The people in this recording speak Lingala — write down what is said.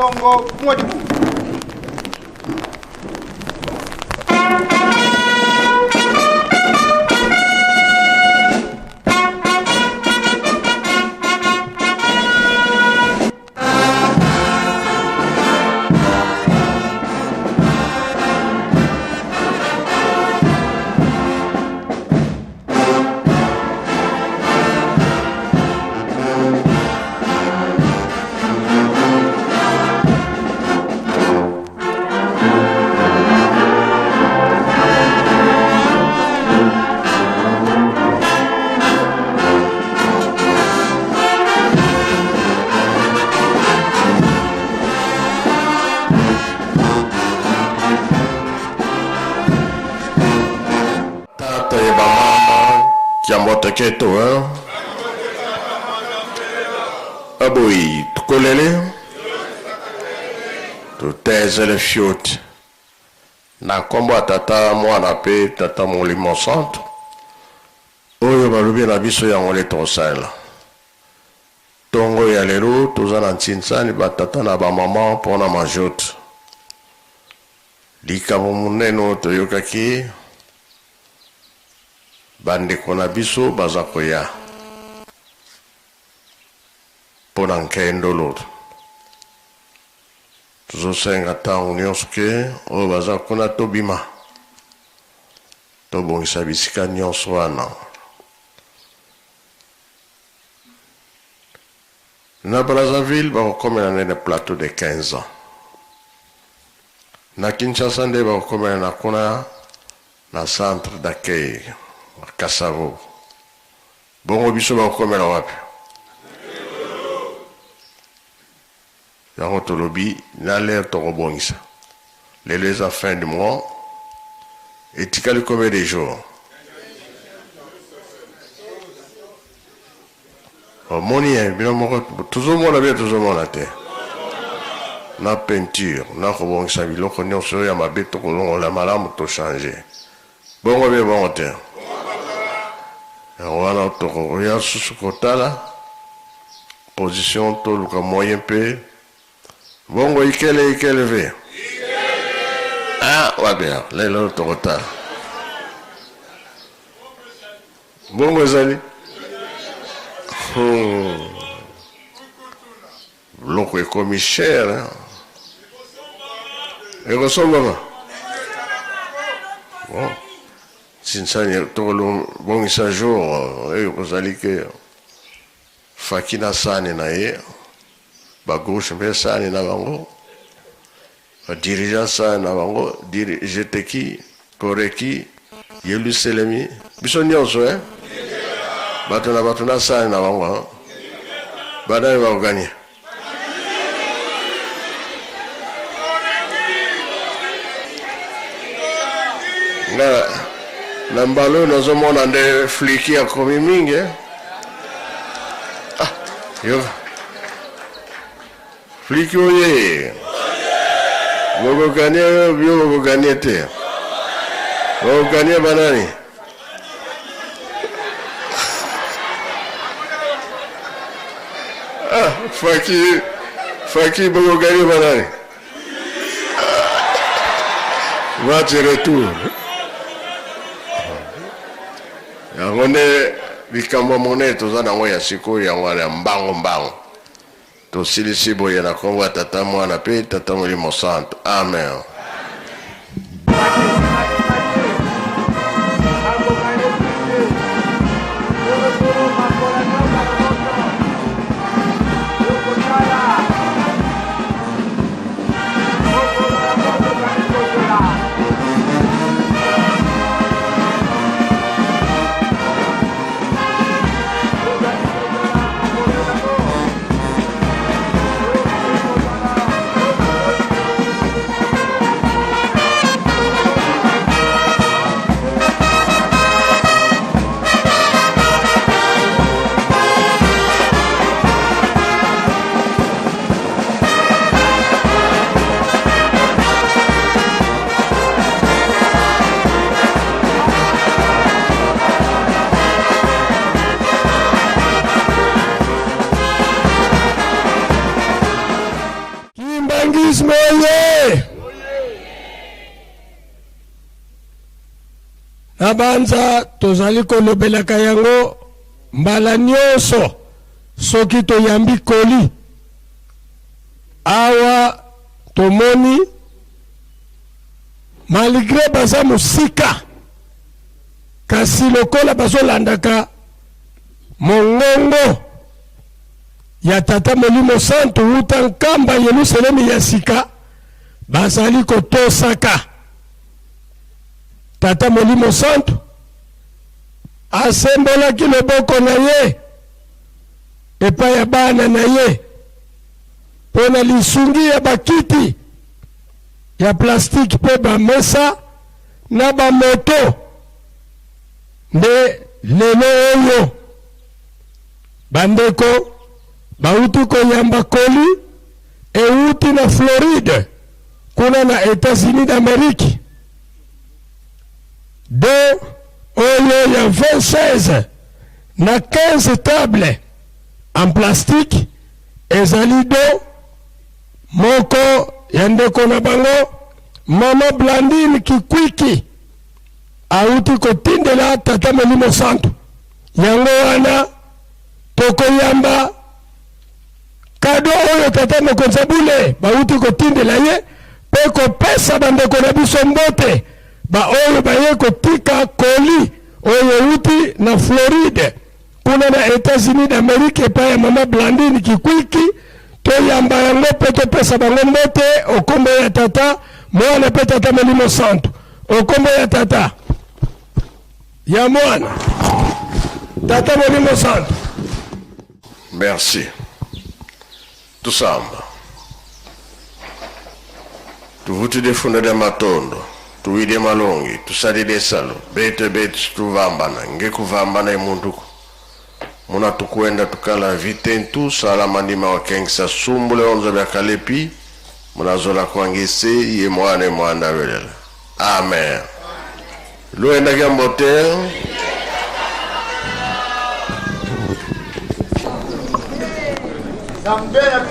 Bongo Modibo. Keto, Aboui, Tukolele, Tutezele Fiot, na kombo tata mwana pe tata molimo santo, oyo balubi na biso ya ngole tosala. Tongo ya lelo, tozana ntinsani batata na ba mama pona majot. Likabo muneno toyokaki, bandeko na biso baza koya mpona nkendo loto tozosenga ntango nyonso ke oyo baza kuna tobima tobongisa bisika nyonso wana na Brazzaville bakokomela nene plateau de 15 ans na Kinshasa nde bakokomela na kuna na centre d'accueil Kasavo. Bongo biso bakomela wapi? Yango tolobi na l'air tokobongisa. Les à fin du mois. Et tikali combien de jours? Moni, bien toujours mon avis, toujours mon athée. Na peinture, na kobongisa biloko nyonso ya mabe tokolongola malamu to changer. Bongo bien bon terre. Wana toko ya susu kotala position to luka moyen pe bongo ikele ve ah wabia lelo toko ta bongo zali loko ekomi cher ekosomba bon sinsani tolo bongisa jour ozali ke fakina sani na ye ba gauche mpe sani na bango dirija sani na bango jeteki koreki yeluselemi biso nyonso bato na sani na bango badani bakoganye na mbalo nazomona nde fliki ya komi mingi yo fliki oye bokoganye bio bokoganye te bokoganye banani faki bokoganye banani match retour yango nde bikambo monene toza nango ya sikoyo yango ya mbango tosilisi boye na kombo ya tata mwana mpe tata molimo santo amen. Communisme oye! Nabanza tozali kolobelaka yango mbala nyonso soki toyambi koli awa tomoni malgré baza musika kasi lokola bazolandaka mongongo ya tata Molimo Santu uta nkamba Yerusalemu ya sika bazali kotosaka tata Molimo Santu asembolaki loboko na ye epai ya bana na ye pona lisungi ya bakiti ya plastique pe bamesa na bamoto nde lelo oyo bandeko bauti koyamba koli euti na Floride kuna na États-Unis d'Amérique de oyo ya 26 na 15 tables en plastique ezali do moko ya ndeko na bango Mama Blandine Kikwiki auti kotindela tata Molimo Santu yango wana tokoyamba kado oyo tata Mokonzi Bule bauti kotindela ye pe kopesa bandeko na biso mbote ba oyo baye kotika koli oyo uti na Floride kuna na États-Unis d'Amérique epai ya Mama Blandine Kikwiki toyamba yango pe topesa bango mbote okombo ya tata mwana pe tata Molimo Santu okombo ya tata ya mwana tata Molimo Santu. Merci. Tusamba. Tuvuti defunda de matondo, tuwide malongi, tusali de salo, bete tuvambana, ngekuvambana imunduku. Muna tukuenda tukala vitentu, salama ndima wakengisa sumbule onzo bya kalepi, muna zola kwangise, ye mwana welela. Amen. Luenda gambote. Zambia,